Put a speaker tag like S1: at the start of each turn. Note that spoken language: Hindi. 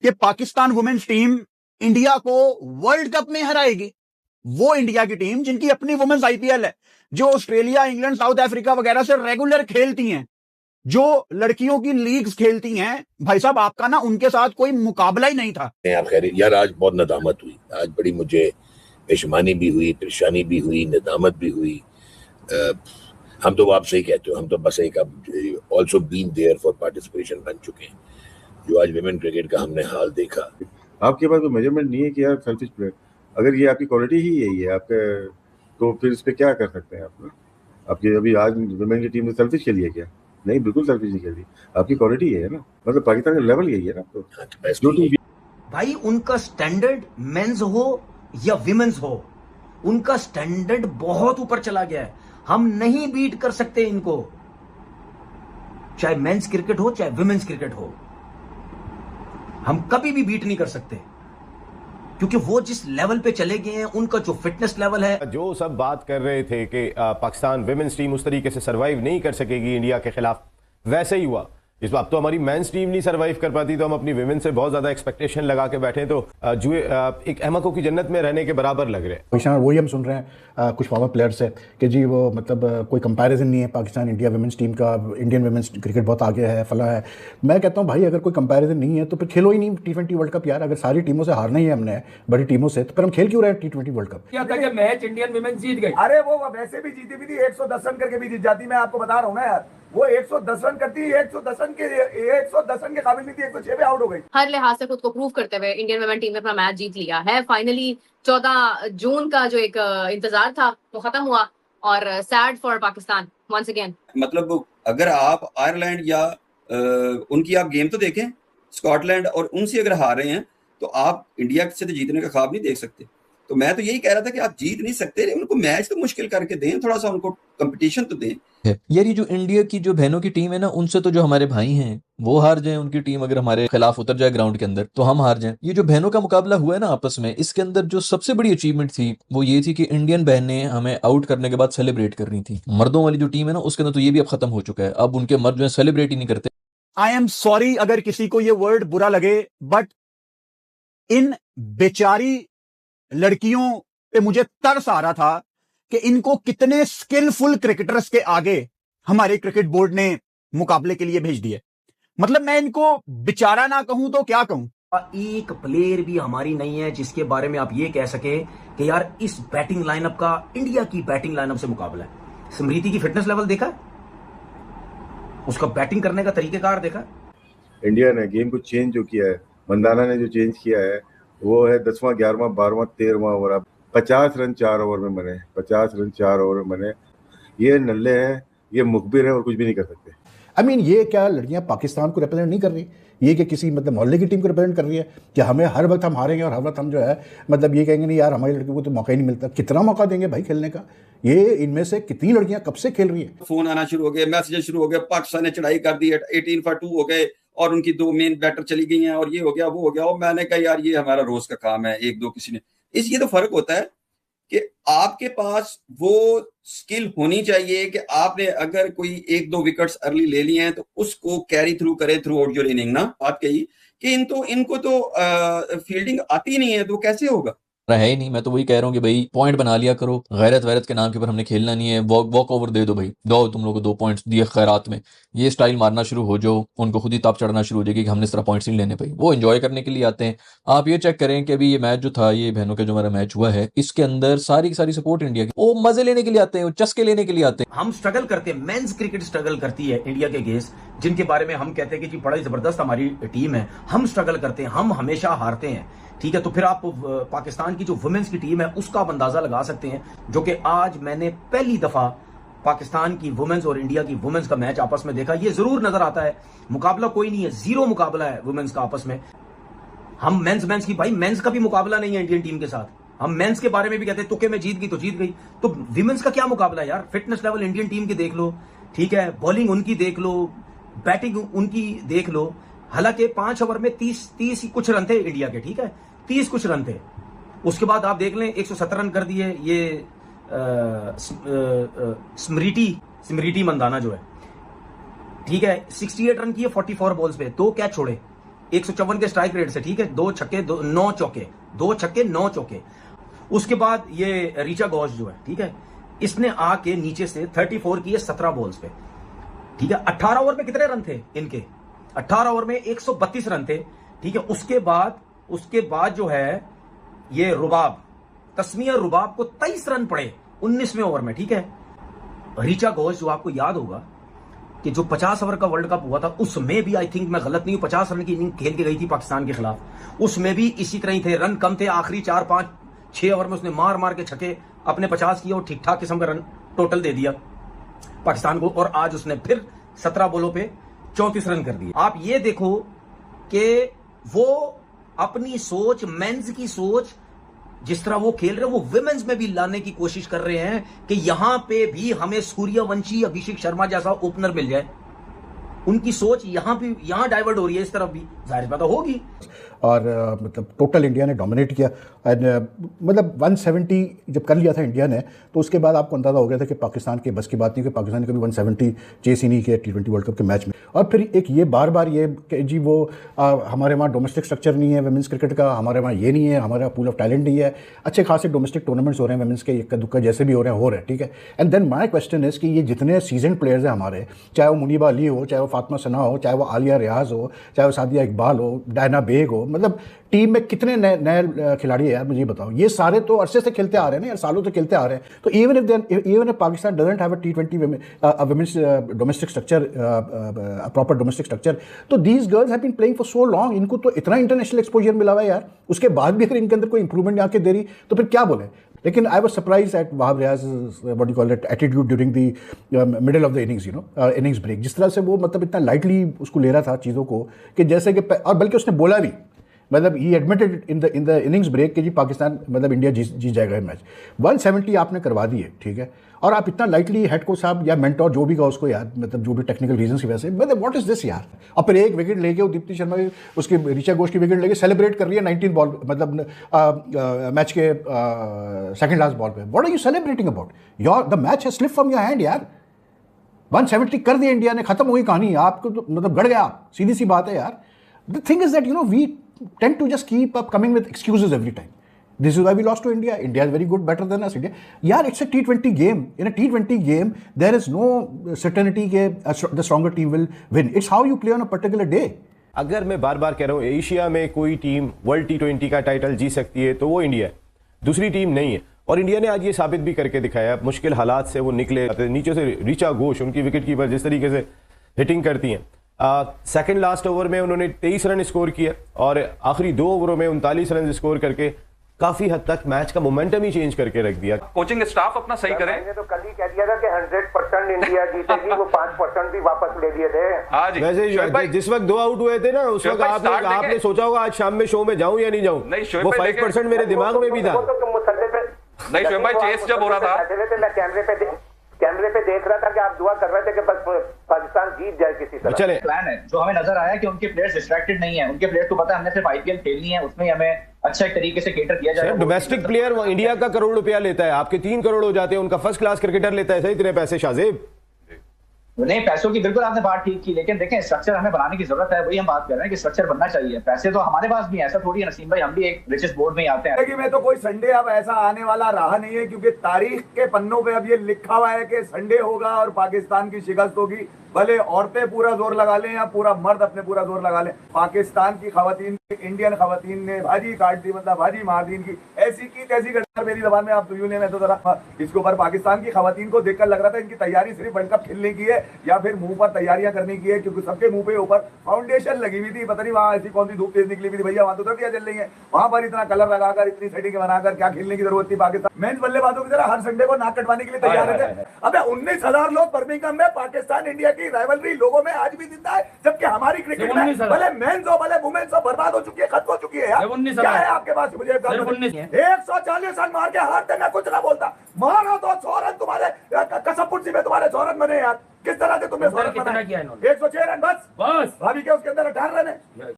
S1: कि पाकिस्तान वुमेन्स टीम इंडिया को वर्ल्ड कप में हराएगी। वो इंडिया की टीम जिनकी अपनी वुमेन्स आईपीएल है, जो ऑस्ट्रेलिया, इंग्लैंड, साउथ अफ्रीका वगैरह से रेगुलर खेलती हैं, जो लड़कियों की लीग्स खेलती हैं, भाई साहब आपका ना उनके साथ कोई मुकाबला ही नहीं था।
S2: आप खैर यार, आज बहुत नदामत हुई, आज बड़ी मुझे पेशमानी भी हुई, परेशानी भी हुई, नदामत भी हुई। हम तो आप सही कहते हो, हम तो बस एक also been there for participation बन चुके हैं। जो आज विमेन क्रिकेट का हमने हाल देखा,
S3: आपके पास कोई मेजरमेंट नहीं है कि यार सेल्फिश प्लेयर, अगर ये आपकी क्वालिटी ही यही है आपके, तो फिर इस पे क्या कर सकते हैं आप? आपकी अभी आज विमेन की टीम ने सेल्फिश खेली है क्या? नहीं, बिल्कुल सेल्फिश नहीं खेली, आपकी क्वालिटी है ना, मतलब पाकिस्तान का लेवल यही है ना। तो
S4: भाई उनका स्टैंडर्ड मेंस हो या विमेंस हो, उनका स्टैंडर्ड बहुत ऊपर चला गया है। हम नहीं बीट कर सकते इनको, चाहे मेंस क्रिकेट हो चाहे विमेंस क्रिकेट हो, हम कभी भी बीट नहीं कर सकते, क्योंकि वो जिस लेवल पे चले गए हैं, उनका जो फिटनेस लेवल है।
S5: जो सब बात कर रहे थे कि पाकिस्तान विमेंस टीम उस तरीके से सरवाइव नहीं कर सकेगी इंडिया के खिलाफ, वैसे ही हुआ। इस बार तो हमारी मेंस टीम नहीं सरवाइव कर पाती, तो हम अपनी विमेन से बहुत ज्यादा एक्सपेक्टेशन लगा के बैठे, तो जुए एक अहमकों की जन्नत में रहने के बराबर लग रहे हैं।
S6: वही हम सुन रहे हैं कुछ फॉर्मर प्लेयर से कि जी वो मतलब कोई कंपैरिजन नहीं है पाकिस्तान इंडिया विमेंस टीम का, इंडियन विमेंस क्रिकेट बहुत आगे है, फला है। मैं कहता हूँ भाई अगर कोई कंपैरिजन नहीं है तो फिर खेलो ही नहीं T20 वर्ल्ड कप यार। अगर सारी टीमों से हारना ही है हमने, बड़ी टीमों से, तो फिर हम खेल क्यों रहे हैं T20 वर्ल्ड कप?
S7: क्या था कि मैच इंडियन विमेन जीत गई, अरे वो वैसे भी जीती भी थी, 110 रन करके भी जीत जाती। मैं आपको बता रहा हूँ ना यार, वो 110 रन करती, 110 रन के काबिल नहीं थी, 106 पे आउट हो गई।
S8: हर लिहाज से खुद को प्रूव करते हुए इंडियन वुमेन टीम ने अपना मैच जीत लिया है। फाइनली 14 जून का जो एक इंतजार था वो खत्म हुआ, और sad for Pakistan once again.
S9: मतलब अगर आप आयरलैंड या उनकी आप गेम तो देखें, स्कॉटलैंड, और उनसे अगर हार रहे हैं तो आप इंडिया से तो जीतने का ख्वाब नहीं देख सकते। तो मैं तो यही कह रहा था कि आप जीत नहीं सकते, उनको मैच तो मुश्किल करके दें, थोड़ा सा उनको कंपटीशन तो दें।
S10: यार ये जो इंडिया की जो बहनों की टीम है ना, उनसे तो जो हमारे भाई हैं वो हार जाएं, उनकी टीम अगर हमारे खिलाफ उतर जाए ग्राउंड के अंदर तो हम हार जाएं। ये जो बहनों का मुकाबला हुआ है ना आपस में, इसके अंदर जो सबसे बड़ी अचीवमेंट थी वो ये थी कि इंडियन बहनें हमें आउट करने के बाद सेलिब्रेट कर रही थी। मर्दों वाली जो टीम है ना, उसके अंदर तो ये भी अब खत्म हो चुका है, अब उनके मर्द जो है सेलिब्रेट ही नहीं करते।
S1: आई एम सॉरी अगर किसी को ये वर्ड बुरा लगे, बट इन बेचारी लड़कियों पे मुझे तरस आ रहा था कि इनको कितने स्किलफुल क्रिकेटर्स के आगे हमारे क्रिकेट बोर्ड ने मुकाबले के लिए भेज दिए। मतलब मैं इनको बेचारा ना कहूं तो क्या कहूं।
S4: एक प्लेयर भी हमारी नहीं है जिसके बारे में आप ये कह सके कि यार इस बैटिंग लाइनअप का इंडिया की बैटिंग लाइनअप से मुकाबला है। स्मृति की फिटनेस लेवल देखा, उसका बैटिंग करने का तरीकेकार देखा।
S3: इंडिया ने गेम को चेंज जो किया है, मंदाना ने जो चेंज किया है, वो है 10वां 11वां 12वां 13वां ओवर। अब 50 रन 4 ओवर में बने, 50 रन 4 ओवर में बने। ये नल्ले हैं, ये मुखबिर है और कुछ भी नहीं कर सकते।
S6: आई मीन ये क्या लड़कियां पाकिस्तान को रिप्रेजेंट नहीं कर रही, ये कि किसी मतलब मोहल्ले की टीम को रिप्रेजेंट कर रही है कि हमें हर वक्त हम हारेंगे और हर वक्त हम जो है मतलब ये कहेंगे नहीं यार हमारी लड़कियों को तो मौका ही नहीं मिलता। कितना मौका देंगे भाई खेलने का? ये इनमें से कितनी लड़कियां कब से खेल रही है?
S9: फोन आना शुरू हो गए, मैसेजेस शुरू हो गए, पाकिस्तान ने चढ़ाई कर दी, 18 for 2 हो गए और उनकी 2 मेन बैटर चली गई हैं और ये हो गया वो हो गया। और मैंने कहा यार ये हमारा रोज का काम है, एक दो किसी ने ये तो फर्क होता है कि आपके पास वो स्किल होनी चाहिए कि आपने अगर कोई 1-2 विकेट्स अर्ली ले लिए हैं तो उसको कैरी थ्रू करे थ्रू आउट योर इनिंग। ना बात कही कि इनको तो फील्डिंग आती नहीं है, तो कैसे होगा?
S10: है ही नहीं। मैं तो वही कह रहा हूँ कि भाई पॉइंट बना लिया करो, गैरत वैरत के नाम के ऊपर हमने खेलना नहीं है। वॉक ओवर दे दो भाई, दो तुम लोगों को 2 पॉइंट्स दिए खैरात में, ये स्टाइल मारना शुरू हो जाओ, उनको खुद ही ताप चढ़ना शुरू हो जाएगी कि हमने इस तरह पॉइंट्स नहीं लेने। भाई वो एंजॉय करने के लिए आते हैं। आप ये चेक करें कि अभी ये मैच जो था, ये बहनों का जो हमारा मैच हुआ है, इसके अंदर सारी की सारी सपोर्ट इंडिया की, वो मजे लेने के लिए आते हैं, वो चस्के लेने के लिए आते हैं।
S4: हम स्ट्रगल करते हैं, मेंस क्रिकेट स्ट्रगल करती है इंडिया के अगेंस्ट, जिनके बारे में हम कहते हैं कि जी बड़ा जबरदस्त हमारी टीम है। हम स्ट्रगल करते हैं, हम हमेशा हारते हैं, ठीक है। तो फिर आप पाकिस्तान की जो वुमेन्स की टीम है उसका आप अंदाजा लगा सकते हैं, जो कि आज मैंने पहली दफा पाकिस्तान की वुमेन्स और इंडिया की वुमेन्स का मैच आपस में देखा। ये जरूर नजर आता है मुकाबला कोई नहीं है, 0 मुकाबला है वुमेन्स का आपस में। हम मेंस की भाई मेंस का भी मुकाबला नहीं है इंडियन टीम के साथ। हम मेंस के बारे में भी कहते हैं तुक्के में जीत गई तो जीत गई, तो विमेन्स का क्या मुकाबला है यार? फिटनेस लेवल इंडियन टीम की देख लो, ठीक है, बॉलिंग उनकी देख लो, बैटिंग उनकी देख लो। हालांकि 5 ओवर में 30 कुछ रन थे इंडिया के, ठीक है, 30 कुछ रन थे। उसके बाद आप देख लें 117 रन कर दिए ये स्मृति मंदाना जो है, ठीक है, 68 रन किए 44 बॉल्स पे, 2 कैच छोड़े, 154 के स्ट्राइक रेट से, ठीक है, 2 छक्के 9 चौके, 2 छक्के 9 चौके। उसके बाद ये ऋचा घोष जो है, ठीक है, इसने आके नीचे से 34 किए 17 बॉल्स पे, ठीक है। 18 ओवर में कितने रन थे इनके? 18 ओवर में 132 रन थे, ठीक है। उसके बाद जो है ये रुबाब, तस्मीर रुबाब को 23 रन पड़े 19वें ओवर में, ठीक है। ऋचा घोष जो आपको याद होगा कि जो 50 ओवर का वर्ल्ड कप हुआ था उसमें भी आई थिंक मैं गलत नहीं हूं 50 रन की इनिंग खेल के गई थी पाकिस्तान के खिलाफ, उसमें भी इसी तरह ही थे, रन कम थे, आखिरी 4, 5, 6 ओवर में उसने मार के छक्के अपने 50 किए और ठीक ठाक किस्म का रन टोटल दे दिया पाकिस्तान को। और आज उसने फिर 17 बॉलों पे 34 रन कर दिए। आप ये देखो कि वो अपनी सोच, मेंस की सोच जिस तरह वो खेल रहे हैं वो विमेंस में भी लाने की कोशिश कर रहे हैं कि यहां पे भी हमें सूर्यवंशी, अभिषेक शर्मा जैसा ओपनर मिल जाए। उनकी सोच यहां डाइवर्ट हो रही है, इस तरफ भी जाहिर बात होगी।
S6: और मतलब टोटल इंडिया ने डोमिनेट किया एंड मतलब 170 जब कर लिया था इंडिया ने, तो उसके बाद आपको अंदाज़ा हो गया था कि पाकिस्तान के बस की बात नहीं, कि पाकिस्तान ने कभी 170 चेस ही नहीं किया T20 वर्ल्ड कप के मैच में। और फिर एक ये बार बार ये कि जी वो हमारे वहाँ डोमेस्टिक स्ट्रक्चर नहीं है वुमेंस क्रिकेट का, हमारे वहाँ ये नहीं है, हमारा पूल ऑफ टैलेंट नहीं है। अच्छे खासे डोमेस्टिक टूर्नामेंट्स हो रहे हैं वुमेंस के, इक्का दुक्का जैसे भी हो रहे हैं, ठीक है। And then my question is कि ये जितने सीजन प्लेयर्स हैं हमारे, चाहे वो मुनीबा अली हो, चाहे वो फातिमा सना हो, चाहे वो आलिया रियाज हो, चाहे वो सादिया इकबाल हो, डायना बेग हो, मतलब टीम में कितने नए खिलाड़ी है यार, मुझे बताओ। ये सारे तो अरसे से खेलते आ रहे हैं ना यार, सालों से खेलते आ रहे हैं। तो even if Pakistan doesn't have a T20 women's domestic structure, proper domestic structure, तो these girls have been playing for so long, इनको तो इतना इंटरनेशनल एक्सपोजर मिला हुआ है यार, उसके बाद भी अगर इनके अंदर कोई इंप्रूवमेंट आके दे रही तो फिर क्या बोले। लेकिन I was surprise at Wahab Riaz what you call it attitude during the middle of the innings, you know, innings break. जिस तरह से वो मतलब इतना लाइटली उसको ले रहा था चीज़ों को, कि जैसे कि, और बल्कि उसने बोला भी, मतलब he admitted in the innings break कि जी पाकिस्तान मतलब इंडिया जीत जाएगा ये मैच। 170 आपने करवा दी है, ठीक है, और आप इतना लाइटली हेड कोच साहब या मेंटोर जो भी का उसको यार, मतलब जो भी टेक्निकल रीजंस की वजह से, मतलब व्हाट इज दिस यार। और फिर एक विकेट लेके वो दीप्ति शर्मा की, उसकी ऋचा घोष की विकेट लेके सेलिब्रेट कर रही है 19 बॉल, मतलब मैच के सेकंड लास्ट बॉल पे। What are you celebrating about? The match has slip from your hand यार। 170 कर दिया इंडिया ने, खत्म हुई कहानी, आपको तो मतलब गड़ गया, सीधी सी बात है यार। The thing is that you know we tend to just keep up coming with excuses every time. This is why we lost to India. India is very good, better than us. India, yeah, it's a T20 game. In a T20 game, there is no certainty that the stronger team will win. It's how you play on a particular day.
S5: अगर मैं बार बार कह रहा हूँ एशिया में कोई टीम वर्ल्ड T20 का टाइटल जीत सकती है तो वो इंडिया है, दूसरी टीम नहीं है। और इंडिया ने आज ये साबित भी करके दिखाया, मुश्किल हालात से वो निकले, नीचे से ऋचा घोष उनकी विकेट कीपर जिस तरीके से हिटिंग करती हैं। सेकंड लास्ट ओवर में उन्होंने 23 रन स्कोर किए और आखिरी 2 ओवरों में 39 रन स्कोर करके काफी हद तक मैच का मोमेंटम ही चेंज करके रख दिया।
S11: कोचिंग स्टाफ अपना सही करे। मैंने तो कल ही कह दिया था कि 100% इंडिया जीतेगी, वो 5% भी वापस ले लिए थे आज।
S5: वैसे जिस वक्त 2 आउट हुए थे ना, उस वक्त आपने सोचा होगा आज शाम में शो में जाऊं या नहीं जाऊं, वो 5% मेरे दिमाग में भी था।
S11: नहीं शोएब भाई, चेस जब हो रहा था
S12: मैं कैमरे पे देख रहा था कि आप दुआ कर रहे थे कि बस पाकिस्तान जीत जाए किसी तरह।
S5: चले
S13: प्लान है जो हमें नजर आया कि उनके प्लेयर्स डिस्ट्रैक्टेड नहीं है, उनके प्लेयर्स को पता है हमने सिर्फ IPL खेलनी है, उसमें हमें अच्छा एक तरीके से केटर किया जाए।
S5: डोमेस्टिक प्लेयर इंडिया का करोड़ रुपया लेता है, आपके 3 करोड़ हो जाते हैं, उनका फर्स्ट क्लास क्रिकेटर लेता है इतने पैसे। शाहजेब
S13: नहीं, पैसों की बिल्कुल आपने बात ठीक की, लेकिन देखें स्ट्रक्चर हमें बनाने की जरूरत है, वही हम बात कर रहे हैं कि स्ट्रक्चर बनना चाहिए। पैसे तो हमारे पास भी है, ऐसा थोड़ी है नसीम भाई, हम भी एक रिचेस्ट बोर्ड में ही आते हैं।
S7: में तो कोई संडे अब ऐसा आने वाला रहा नहीं है, क्योंकि तारीख के पन्नों पे अब ये लिखा हुआ है कि संडे होगा और पाकिस्तान की शिकस्त होगी। भले औरतें पूरा जोर लगा लें या पूरा मर्द अपने पूरा जोर लगा लें, पाकिस्तान की खवातीन, इंडियन खवातीन ने भाजी काट दी, मतलब भाजी मार दी इनकी, ऐसी की तैसी घटना मेरी जबान में आप तो यूं ने, मैं तो जरा इसके ऊपर पाकिस्तान की खवातीन को देखकर लग रहा था इनकी तैयारी सिर्फ वर्ल्ड कप खेलने की है या फिर मुंह पर तैयारियां करने की है, क्योंकि सबके मुंह पे ऊपर फाउंडेशन लगी हुई थी। पता नहीं वहां ऐसी कौन सी धूप तेज निकली हुई थी भैया, वहां तो सर्दियां चल रही है, वहां पर इतना कलर लगाकर इतनी सेटिंग बनाकर क्या खेलने की जरूरत थी। पाकिस्तान मेंस बल्लेबाजों की तरह हर संडे को नाक कटवाने के लिए तैयार रहते। अब 19,000 लोग बर्मिंघम में पाकिस्तान इंडिया की राइवलरी लोगों में आज भी जिंदा है, जबकि हमारी क्रिकेट में भले मेंस हो भले वुमेन्स हो बर्बाद हो चुकी है, खत्म हो चुकी है यार। क्या है आपके पास? मुझे 140 रन मार के हारते, मैं कुछ ना बोलता, मारो तो 100 रन तुम्हारे कसमपुर्सी में तुम्हारे 100 रन बने यार। किस तरह से तुमने 100 रन बनाए? 106 रन बस भाभी के उसके अंदर 18 रन है।